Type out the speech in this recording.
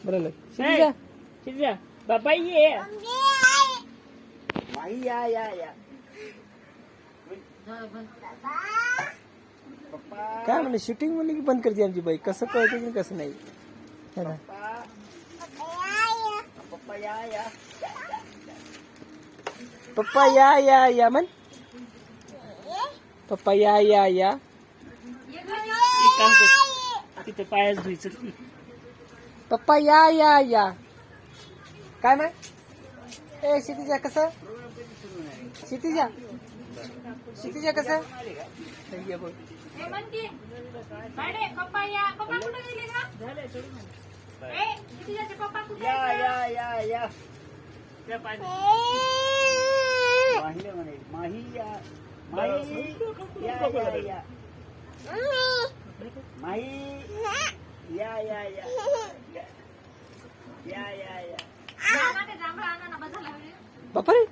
बरं शिजा शिजा बाबा ये माही या या या पप्पा काय म्हणले शूटिंग म्हणली की बंद करते आमची बाई कसं कळते की कसं नाही है ना पप्पा या या पप्पा या म्हण पप्पा या एक काम कर तिथे पायाच धुयचं पप्पा या काय म्हण ए क्षितिजा कसं क्षितिजा कसं ये बघ या या या या त्या पाहिजे माहीला म्हणे माही या माही या या या माही या या या या या या बापा रे